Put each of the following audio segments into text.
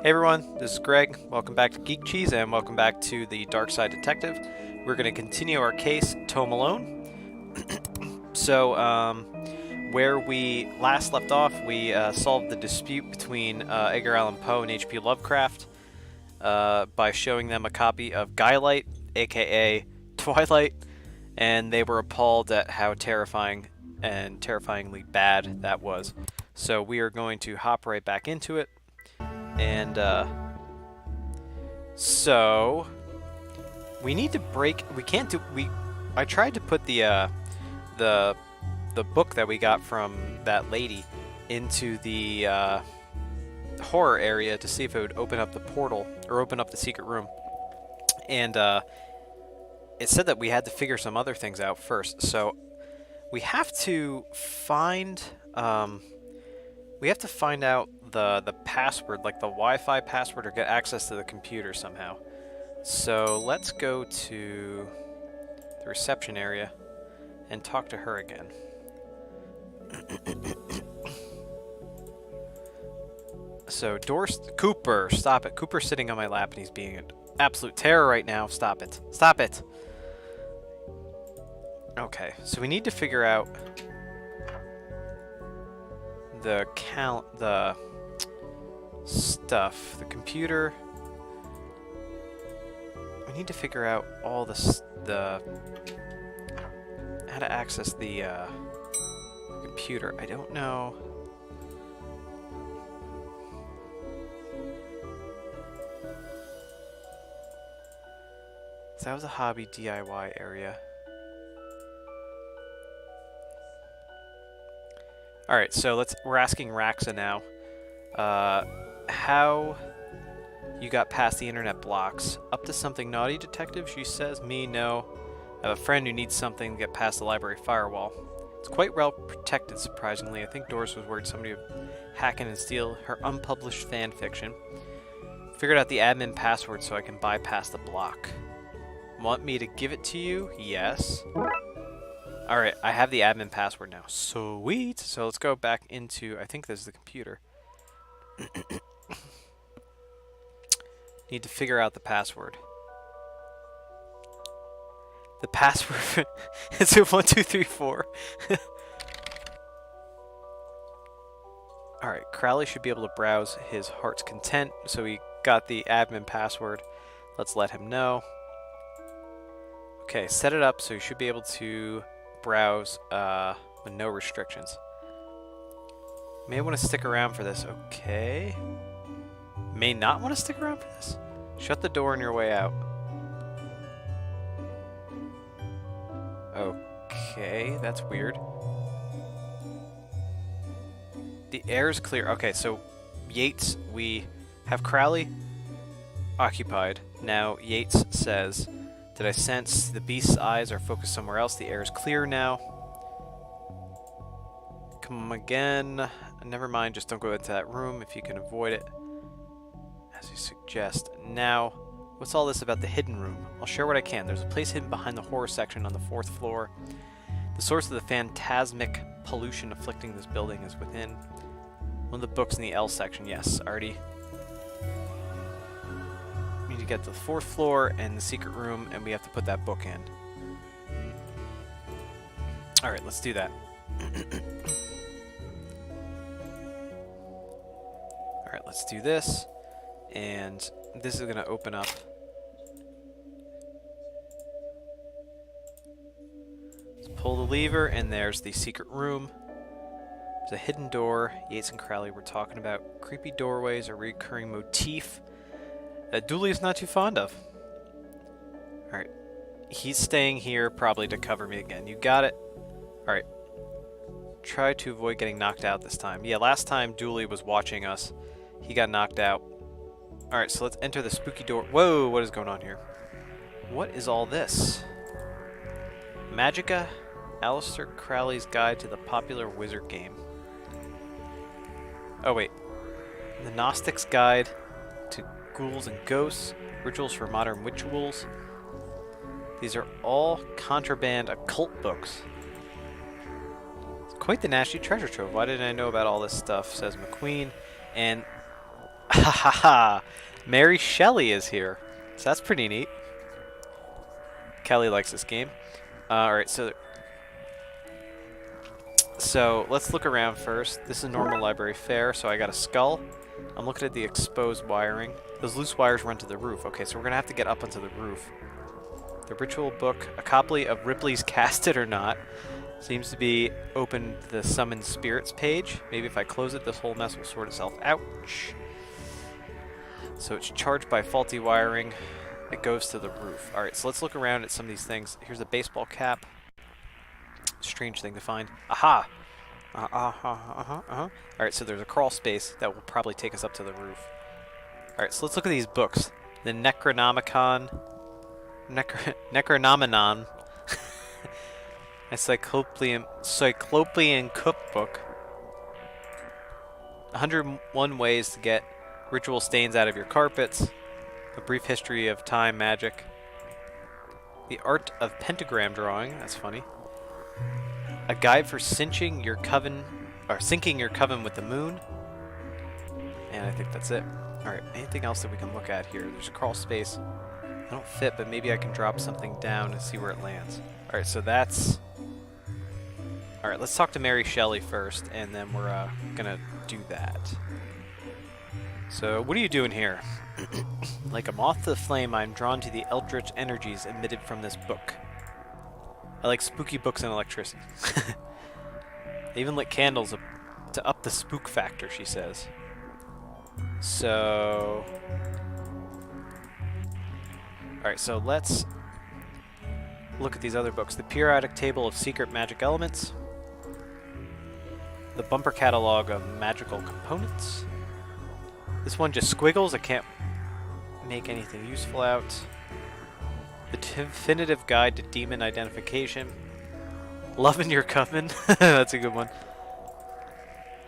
Hey everyone, this is Greg. Welcome back to Geek Cheese and welcome back to the Darkside Detective. We're going to continue our case, Tome Alone. Where we last left off, we solved the dispute between Edgar Allan Poe and H.P. Lovecraft by showing them a copy of Guylight, aka Twilight, and they were appalled at how terrifying and terrifyingly bad that was. So we are going to hop right back into it. And, so, we need to break, I tried to put the book that we got from that lady into the, horror area to see if it would open up the portal, or open up the secret room. And, it said that we had to figure some other things out first, so we have to find, out the password, like the Wi-Fi password, or get access to the computer somehow. So let's go to the reception area and talk to her again. So Cooper, stop it. Cooper's sitting on my lap and he's being an absolute terror right now. Stop it. Stop it. Okay, so we need to figure out the stuff, the computer. We need to figure out all how to access the computer. I don't know. So that was a hobby DIY area. Alright, so we're asking Raxa now. How you got past the internet blocks. Up to something naughty, detective? She says. Me, no. I have a friend who needs something to get past the library firewall. It's quite well protected, surprisingly. I think Doris was worried somebody would hack in and steal her unpublished fan fiction. Figured out the admin password so I can bypass the block. Want me to give it to you? Yes. Alright, I have the admin password now. Sweet! So let's go back into, I think this is the computer. Need to figure out the password. The password is 1234. Alright, Crowley should be able to browse his heart's content, so he got the admin password. Let's let him know. Okay, set it up so you should be able to browse with no restrictions. May want to stick around for this. Okay. May not want to stick around for this. Shut the door on your way out. Okay, that's weird. The air is clear. Okay, so Yates, we have Crowley occupied. Now Yates says, did I sense the beast's eyes are focused somewhere else? The air is clear now. Come again. Never mind, just don't go into that room if you can avoid it. As you suggest. Now, what's all this about the hidden room? I'll share what I can. There's a place hidden behind the horror section on the 4th floor. The source of the phantasmic pollution afflicting this building is within one of the books in the L section. Yes, already. We need to get to the 4th floor and the secret room, and we have to put that book in. Alright, let's do that. Alright, let's do this. And this is going to open up. Let's pull the lever, and there's the secret room. There's a hidden door. Yates and Crowley were talking about. Creepy doorways, a recurring motif that Dooley is not too fond of. Alright. He's staying here probably to cover me again. You got it? Alright. Try to avoid getting knocked out this time. Yeah, last time Dooley was watching us. He got knocked out. Alright, so let's enter the spooky door. Whoa, what is going on here? What is all this? Magica? Aleister Crowley's Guide to the Popular Wizard Game. Oh, wait. The Gnostic's Guide to Ghouls and Ghosts. Rituals for Modern Rituals. These are all contraband occult books. It's quite the nasty treasure trove. Why didn't I know about all this stuff, says McQueen. And Ha ha ha! Mary Shelley is here. So that's pretty neat. Kelly likes this game. Alright, so let's look around first. This is normal library fare, so I got a skull. I'm looking at the exposed wiring. Those loose wires run to the roof. Okay, so we're gonna have to get up onto the roof. The ritual book, a copy of Ripley's Cast It or Not, seems to be open to the Summoned Spirits page. Maybe if I close it, this whole mess will sort itself out. So it's charged by faulty wiring. It goes to the roof. Alright, so let's look around at some of these things. Here's a baseball cap. Strange thing to find. Aha! Alright, so there's a crawl space that will probably take us up to the roof. Alright, so let's look at these books. The Necronomicon. Necronominon. A Cyclopean cookbook. 101 ways to get ritual stains out of your carpets. A brief history of time magic. The art of pentagram drawing. That's funny. A guide for sinking your coven with the moon. And I think that's it. Alright, anything else that we can look at here? There's a crawl space. I don't fit, but maybe I can drop something down and see where it lands. Alright, so that's... Alright, let's talk to Mary Shelley first, and then we're gonna do that. So, what are you doing here? Like a moth to the flame, I am drawn to the eldritch energies emitted from this book. I like spooky books and electricity. They even lit candles to up the spook factor, she says. So... Alright, so let's look at these other books. The Periodic Table of Secret Magic Elements. The Bumper Catalog of Magical Components. This one just squiggles. I can't make anything useful out. The Definitive Guide to Demon Identification. Love in Your Coven. That's a good one.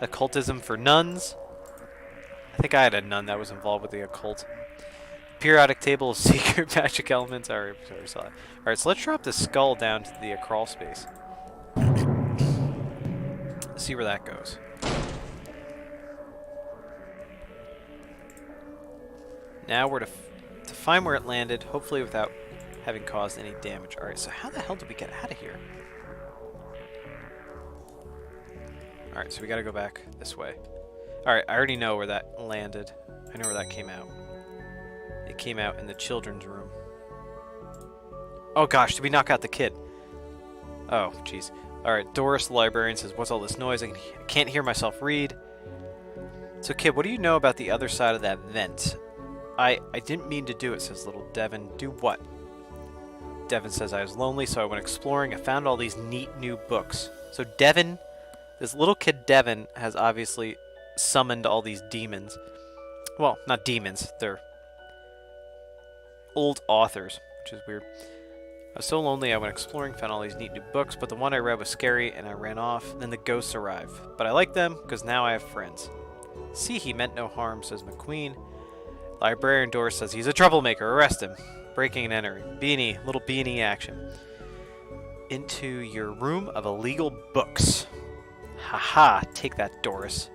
Occultism for Nuns. I think I had a nun that was involved with the occult. Periodic Table of Secret Magic Elements. Alright, so let's drop the skull down to the crawl space. See where that goes. Now we're to find where it landed, hopefully without having caused any damage. Alright, so how the hell did we get out of here? Alright, so we gotta go back this way. Alright, I already know where that landed. I know where that came out. It came out in the children's room. Oh gosh, did we knock out the kid? Oh, jeez. Alright, Doris, the librarian, says, what's all this noise? I can't hear myself read. So kid, what do you know about the other side of that vent? I didn't mean to do it, says little Devin. Do what? Devin says, I was lonely, so I went exploring. I found all these neat new books. So Devin, this little kid Devin, has obviously summoned all these demons. Well, not demons, they're old authors, which is weird. I was so lonely I went exploring, found all these neat new books, but the one I read was scary and I ran off. Then the ghosts arrived. But I like them because now I have friends. See, he meant no harm, says McQueen. Librarian Doris says he's a troublemaker, arrest him. Breaking and entering. Beanie, little beanie action. Into your room of illegal books. Haha, take that, Doris.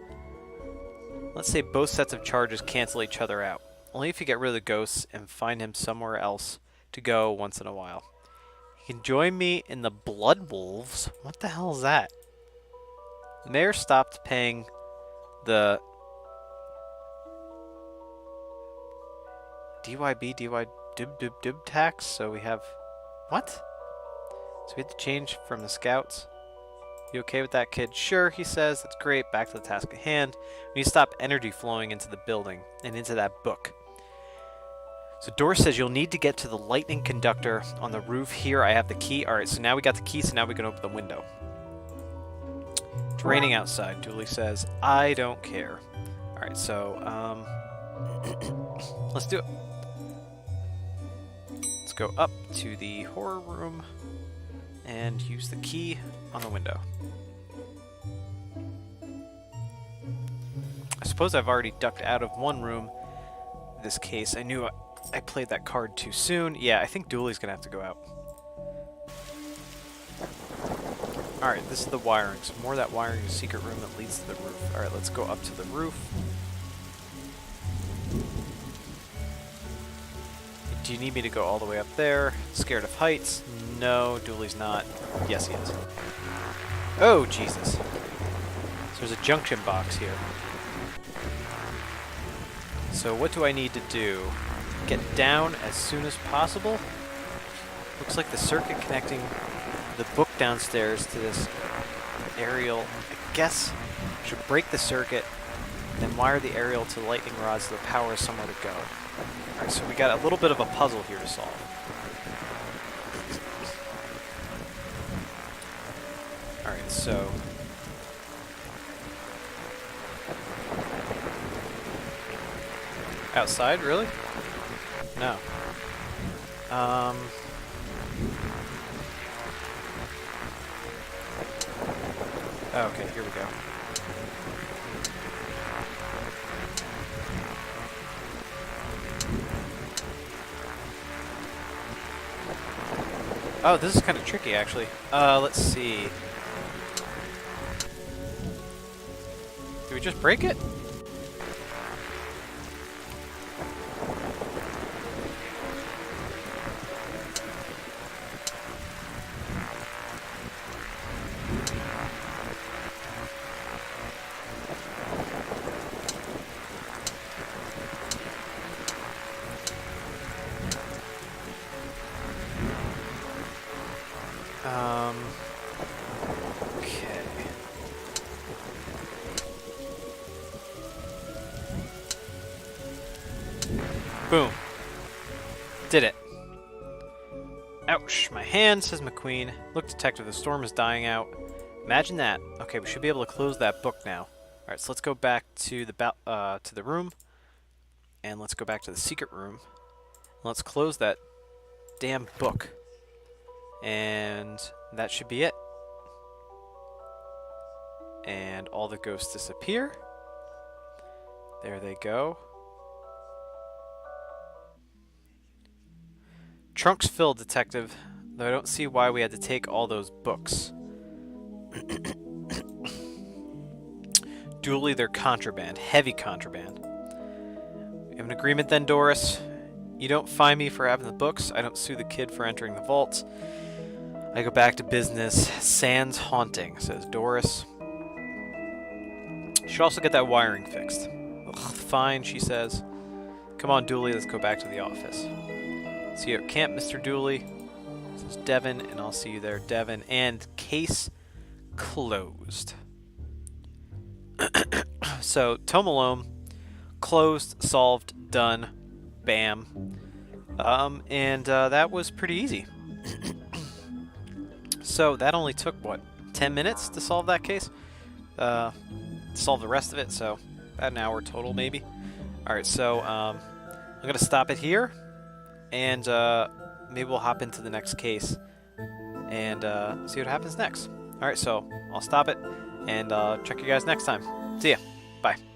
Let's say both sets of charges cancel each other out. Only if you get rid of the ghosts and find him somewhere else to go once in a while. You can join me in the Blood Wolves. What the hell is that? The mayor stopped paying the DYB dib tax, so we have... What? So we had to change from the scouts. You okay with that, kid? Sure, he says. That's great. Back to the task at hand. We need to stop energy flowing into the building and into that book. So Doris says you'll need to get to the lightning conductor on the roof here. I have the key. Alright, so now we got the key, so now we can open the window. It's raining outside, Dooley says. I don't care. Alright, so, let's do it. Let's go up to the horror room and use the key on the window. I suppose I've already ducked out of one room in this case. I knew I played that card too soon. Yeah, I think Dooley's gonna have to go out. Alright, this is the wiring. So more of that wiring is a secret room that leads to the roof. Alright, let's go up to the roof. Do you need me to go all the way up there? Scared of heights? No, Dooley's not. Yes, he is. Oh, Jesus. So there's a junction box here. So what do I need to do? Get down as soon as possible? Looks like the circuit connecting the book downstairs to this aerial. I guess I should break the circuit, then wire the aerial to the lightning rods so the power is somewhere to go. Alright, so we got a little bit of a puzzle here to solve. Alright, so... outside, really? No. Okay, here we go. Oh, this is kind of tricky, actually. Let's see. Do we just break it? Okay. Boom. Did it. Ouch, my hand, says McQueen. Look, Detective, the storm is dying out. Imagine that. Okay, we should be able to close that book now. Alright, so let's go back to the room. And let's go back to the secret room. Let's close that damn book. And that should be it. And all the ghosts disappear. There they go. Trunk's filled, Detective. Though I don't see why we had to take all those books. Duly, they're contraband. Heavy contraband. We have an agreement then, Doris. You don't fine me for having the books. I don't sue the kid for entering the vault. I go back to business. Sans haunting, says Doris. Should also get that wiring fixed. Ugh, fine, she says. Come on, Dooley, let's go back to the office. See you at camp, Mr. Dooley. This is Devin, and I'll see you there, Devin. And case closed. So, Tome Alone, closed, solved, done, bam. And that was pretty easy. So that only took, what, 10 minutes to solve that case? Solve the rest of it, so about an hour total, maybe. Alright, so I'm going to stop it here, and maybe we'll hop into the next case and see what happens next. Alright, so I'll stop it, and check you guys next time. See ya. Bye.